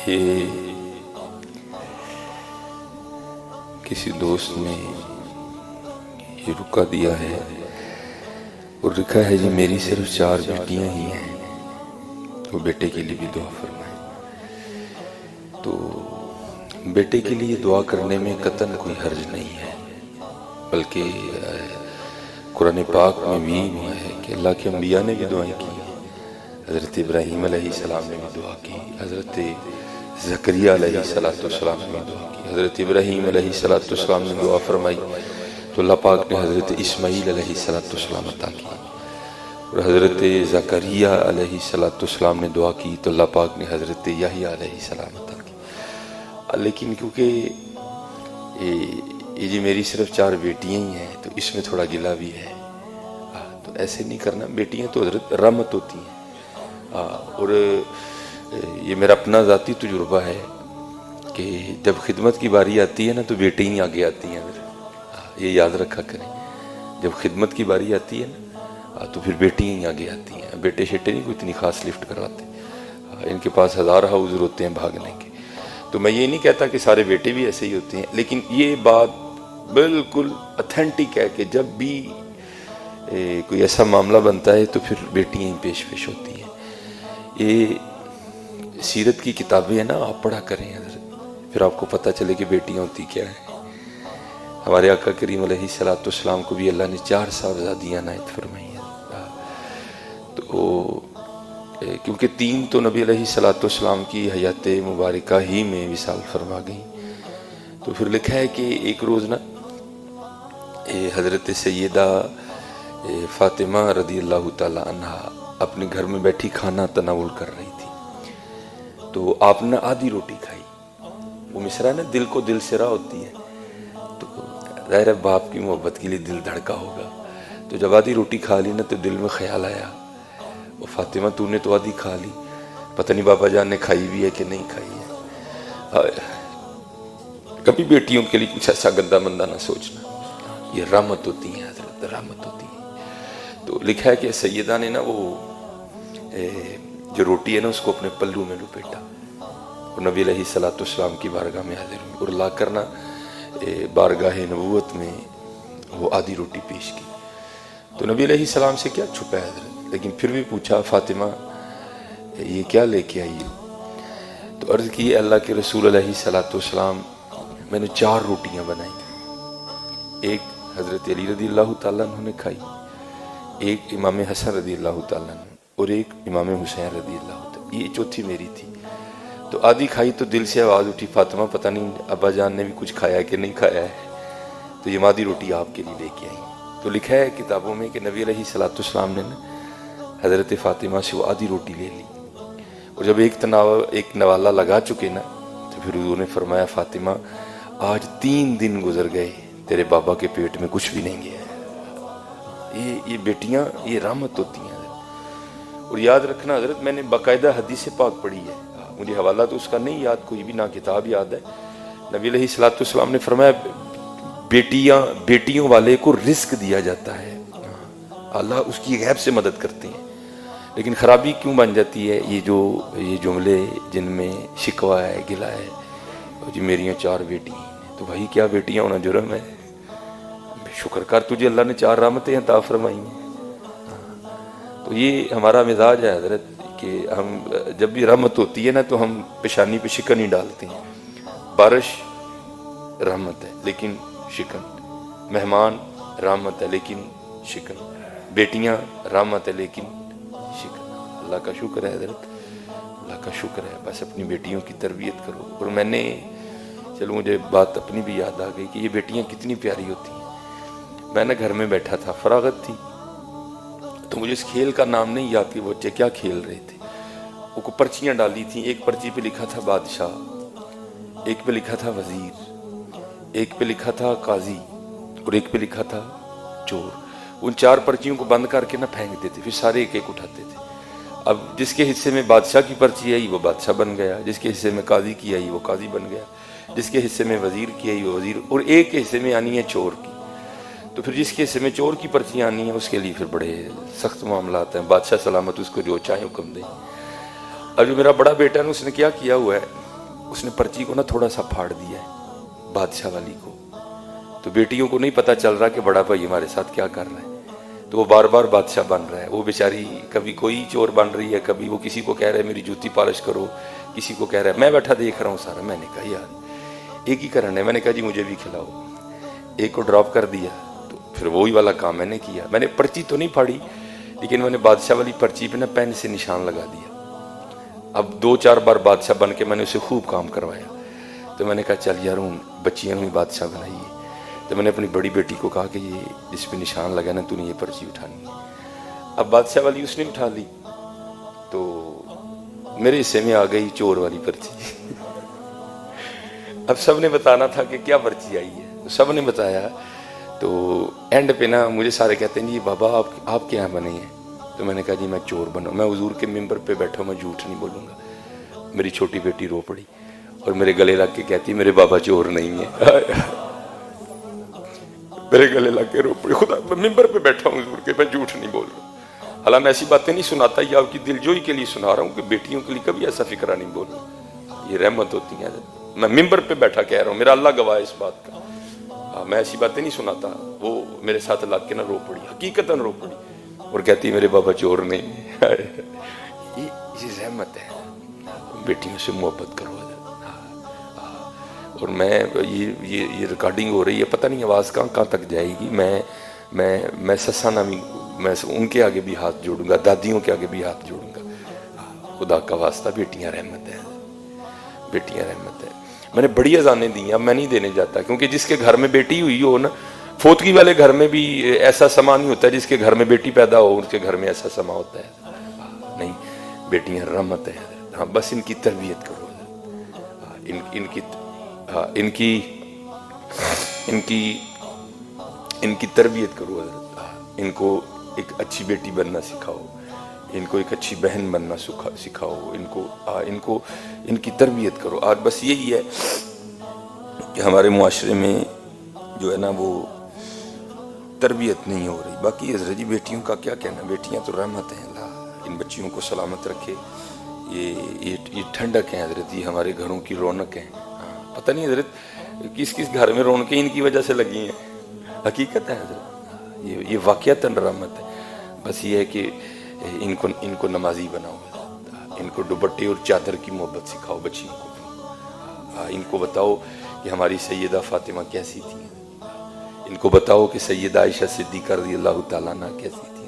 یہ کسی دوست نے یہ رکا دیا ہے اور لکھا ہے جی میری صرف 4 بیٹیاں ہی ہیں، تو بیٹے کے لیے بھی دعا فرمائیں۔ تو بیٹے کے لیے دعا کرنے میں قطعاً کوئی حرج نہیں ہے، بلکہ قرآن پاک میں بھی ہوا ہے کہ اللہ کے انبیاء نے بھی دعائیں کی، حضرت ابراہیم علیہ السلام نے بھی دعا کی، حضرت زکریا علیہ السلام نے بھی دعا کی، حضرت ابراہیم علیہ السلام نے دعا فرمائی تو اللہ پاک نے حضرت اسماعیل علیہ السلام عطا کی، اور حضرت زکریا علیہ السلام نے دعا کی تو اللہ پاک نے حضرت یحییٰ علیہ السلام عطا کی۔ لیکن کیونکہ یہ جی میری صرف 4 بیٹیاں ہی ہیں تو اس میں تھوڑا گلہ بھی ہے، تو ایسے نہیں کرنا، بیٹیاں تو حضرت رحمت ہوتی ہیں۔ اور یہ میرا اپنا ذاتی تجربہ ہے کہ جب خدمت کی باری آتی ہے نا تو بیٹے ہی آگے آتی ہیں، یہ یاد رکھا کریں، جب خدمت کی باری آتی ہے نا تو پھر بیٹی ہی آگے آتی ہیں، بیٹے شیٹے نہیں کوئی اتنی خاص لفٹ کرواتے، ان کے پاس ہزارہ عذر ہوتے ہیں بھاگنے کے۔ تو میں یہ نہیں کہتا کہ سارے بیٹے بھی ایسے ہی ہوتے ہیں، لیکن یہ بات بالکل اتھینٹک ہے کہ جب بھی کوئی ایسا معاملہ بنتا ہے تو پھر بیٹیاں ہی پیش ہوتی ہیں۔ یہ سیرت کی کتابیں ہیں نا، آپ پڑھا کریں حضرت، پھر آپ کو پتہ چلے کہ بیٹیاں ہوتی کیا ہیں۔ ہمارے آقا کریم علیہ السلام کو بھی اللہ نے 4 صاحبزادیاں عنایت فرمائی ہیں، تو کیونکہ 3 تو نبی علیہ السلام کی حیات مبارکہ ہی میں وصال فرما گئیں، تو پھر لکھا ہے کہ ایک روز نا حضرت سیدہ فاطمہ رضی اللہ تعالی عنہ اپنے گھر میں بیٹھی کھانا تناول کر رہی تھی، تو آپ نے آدھی روٹی کھائی۔ وہ مصرع نا دل کو دل سرا ہوتی ہے، تو ظاہر ہے باپ کی محبت کے لیے دل دھڑکا ہوگا، تو جب آدھی روٹی کھا لی نا تو دل میں خیال آیا، وہ فاطمہ تو نے تو آدھی کھا لی، پتہ نہیں بابا جان نے کھائی بھی ہے کہ نہیں کھائی ہے۔ کبھی بیٹیوں کے لیے کچھ ایسا گندا مندہ نہ سوچنا، یہ رحمت ہوتی ہیں حضرت، رحمت ہوتی ہیں۔ تو لکھا ہے کہ سیدہ نے نا وہ جو روٹی ہے نا اس کو اپنے پلو میں لپیٹا اور نبی علیہ السلام کی بارگاہ میں حاضر ہوئی اور لا کر نا بارگاہ نبوت میں وہ آدھی روٹی پیش کی۔ تو نبی علیہ السلام سے کیا چھپا ہے حضرت، لیکن پھر بھی پوچھا فاطمہ یہ کیا لے کے آئی ہو؟ تو عرض کی اللہ کے رسول علیہ السلام میں نے 4 روٹیاں بنائی، ایک حضرت علی رضی اللہ تعالیٰ عنہ نے کھائی، ایک امام حسن رضی اللہ تعالیٰ عنہ اور ایک امام حسین رضی اللہ تعالیٰ، یہ چوتھی میری تھی۔ تو آدھی کھائی تو دل سے آواز اٹھی فاطمہ پتہ نہیں ابا جان نے بھی کچھ کھایا کہ نہیں کھایا ہے، تو یہ آدھی روٹی آپ کے لیے لے کے آئی۔ تو لکھا ہے کتابوں میں کہ نبی علیہ السلام نے حضرت فاطمہ سے وہ آدھی روٹی لے لی، اور جب ایک نوالا لگا چکے نا تو پھر حضور نے فرمایا فاطمہ آج 3 دن گزر گئے تیرے بابا کے پیٹ میں کچھ بھی نہیں گیا ہے۔ یہ بیٹیاں یہ رحمت ہوتی ہیں حضرت۔ اور یاد رکھنا حضرت، میں نے باقاعدہ حدیث پاک پڑھی ہے، مجھے حوالہ تو اس کا نہیں یاد کوئی بھی، نہ کتاب یاد ہے۔ نبی علیہ السلام نے فرمایا بیٹیوں والے کو رزق دیا جاتا ہے، اللہ اس کی غیب سے مدد کرتے ہیں، لیکن خرابی کیوں بن جاتی ہے؟ یہ جملے جن میں شکوہ ہے، گلہ ہے، جی میریاں 4 بیٹی ہیں، تو بھائی کیا بیٹیاں ہونا جرم ہے؟ شکر کر تجھے اللہ نے 4 رحمتیں عطا فرمائی ہیں۔ تو یہ ہمارا مزاج ہے حضرت کہ ہم جب بھی رحمت ہوتی ہے نا تو ہم پیشانی پہ شکن ہی ڈالتے ہیں۔ بارش رحمت ہے لیکن شکن، مہمان رحمت ہے لیکن شکن، بیٹیاں رحمت ہے لیکن شکن۔ اللہ کا شکر ہے حضرت، اللہ کا شکر ہے، بس اپنی بیٹیوں کی تربیت کرو۔ اور میں نے چلو مجھے بات اپنی بھی یاد آ گئی کہ یہ بیٹیاں کتنی پیاری ہوتی ہیں۔ میں نے گھر میں بیٹھا تھا، فراغت تھی، تو مجھے اس کھیل کا نام نہیں یاد کہ وہ بچے کیا کھیل رہے تھے۔ وہ کو پرچیاں ڈالی تھیں، ایک پرچی پہ لکھا تھا بادشاہ، ایک پہ لکھا تھا وزیر، ایک پہ لکھا تھا قاضی اور ایک پہ لکھا تھا چور۔ ان 4 پرچیوں کو بند کر کے نہ پھینک دیتے، پھر سارے ایک ایک اٹھاتے تھے۔ اب جس کے حصے میں بادشاہ کی پرچی آئی وہ بادشاہ بن گیا، جس کے حصے میں قاضی کی آئی وہ قاضی بن گیا، جس کے حصے میں وزیر کی آئی وہ وزیر، اور ایک کے حصے میں آنی ہے چور کی۔ تو پھر جس کے حصے میں چور کی پرچیاں آنی ہیں اس کے لیے پھر بڑے سخت معاملات ہیں، بادشاہ سلامت اس کو جو چاہے حکم دے۔ اب جو میرا بڑا بیٹا ہے اس نے کیا ہوا ہے، اس نے پرچی کو نا تھوڑا سا پھاڑ دیا ہے بادشاہ والی کو. تو بیٹیوں کو نہیں پتہ چل رہا کہ بڑا بھائی ہمارے ساتھ کیا کر رہا ہے. تو وہ بار بار بادشاہ بن رہا ہے. وہ بیچاری کبھی کوئی چور بن رہی ہے, کبھی وہ کسی کو کہہ رہا ہے میری جوتی پالش کرو, کسی کو کہہ رہا ہے. میں بیٹھا دیکھ رہا ہوں سارا. میں نے کہا یار ایک ہی کرنا ہے. میں نے کہا جی مجھے بھی کھلاؤ. ایک کو ڈراپ کر دیا. تو پھر وہی والا کام میں نے کیا. میں نے پرچی تو نہیں پھاڑی, لیکن میں نے بادشاہ والی پرچی پہ نا پین سے نشان لگا دیا. اب 2-4 بار بادشاہ بن کے میں نے اسے خوب کام کروایا. تو میں نے کہا چل یار ہوں بچیاں بھی بادشاہ بنائی ہے. تو میں نے اپنی بڑی بیٹی کو کہا کہ یہ اس پہ نشان لگا نا, تو نے یہ پرچی اٹھانی ہے. اب بادشاہ والی اس نے اٹھا لی, تو میرے حصے میں آ گئی چور والی پرچی. اب سب نے بتانا تھا کہ کیا پرچی آئی ہے, سب نے بتایا. تو اینڈ پہ نا مجھے سارے کہتے ہیں جی بابا آپ کیا بنے ہیں. تو میں نے کہا جی میں چور بنا. میں حضور کے ممبر پہ بیٹھا ہوں, میں جھوٹ نہیں بولوں گا. میری چھوٹی بیٹی رو پڑی اور میرے گلے لگ کے کہتی میرے بابا چور نہیں ہے. میرے گلے لگ کے رو پڑی. خدا میں ممبر پہ بیٹھا ہوں حضور کے, میں جھوٹ نہیں بول رہا. حالانکہ میں ایسی باتیں نہیں سناتا, یہ آپ کی دل جوئی کے لیے سنا رہا ہوں کہ بیٹیوں کے لیے کبھی ایسا فکرہ نہیں بولوں. یہ رحمت ہوتی ہے. میں ممبر پہ بیٹھا کہہ رہا ہوں, میرا اللہ گواہ ہے اس بات کا. میں ایسی باتیں نہیں سناتا. وہ میرے ساتھ لگ کے نہ رو پڑی, حقیقتاً رو پڑی, اور کہتی میرے بابا چور نہیں. یہ رحمت ہے. بیٹیوں سے محبت کرو. اور میں یہ ریکارڈنگ ہو رہی ہے, پتہ نہیں آواز کہاں تک جائے گی. میں سسا نامی, میں ان کے آگے بھی ہاتھ جوڑوں گا, دادیوں کے آگے بھی ہاتھ جوڑوں گا. خدا کا واسطہ بیٹیاں رحمت ہے, بیٹیاں رحمت ہے. میں نے بڑی اذانیں دی ہیں, اب میں نہیں دینے جاتا, کیونکہ جس کے گھر میں بیٹی ہوئی ہو نا, فوتگی والے گھر میں بھی ایسا سما نہیں ہوتا. جس کے گھر میں بیٹی پیدا ہو ان کے گھر میں ایسا سما ہوتا ہے. نہیں, بیٹیاں رحمت ہے. ہاں بس ان کی تربیت کرو. ان کی تربیت کرو حضرت. ان کو ایک اچھی بیٹی بننا سکھاؤ, ان کو ایک اچھی بہن بننا سکھاؤ. ان کی تربیت کرو. آج بس یہی ہے کہ ہمارے معاشرے میں جو ہے نا وہ تربیت نہیں ہو رہی. باقی حضرت جی بیٹیوں کا کیا کہنا, بیٹیاں تو رحمت ہیں. اللہ ان بچیوں کو سلامت رکھے. یہ ٹھنڈک ہیں حضرت جی, ہمارے گھروں کی رونق ہیں. پتہ نہیں حضرت کس گھر میں رونقیں ان کی وجہ سے لگی ہیں. حقیقت ہے حضرت, یہ واقعتاً رحمت ہے. بس یہ ہے کہ ان کو نمازی بناؤ, ان کو دوپٹے اور چادر کی محبت سکھاؤ بچیوں کو. ان کو بتاؤ کہ ہماری سیدہ فاطمہ کیسی تھی. ان کو بتاؤ کہ سیدہ عائشہ صدیقہ رضی اللہ تعالیٰ عنہ کیسی تھی.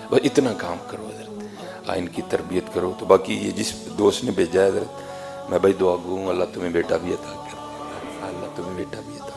بس اتنا کام کرو حضرت, ان کی تربیت کرو. تو باقی یہ جس دوست نے بھیجا ہے حضرت, میں بھائی دعا گوں اللہ تمہیں بیٹا بھی عطا کرے. اللہ تمہیں بیٹا بھی عطا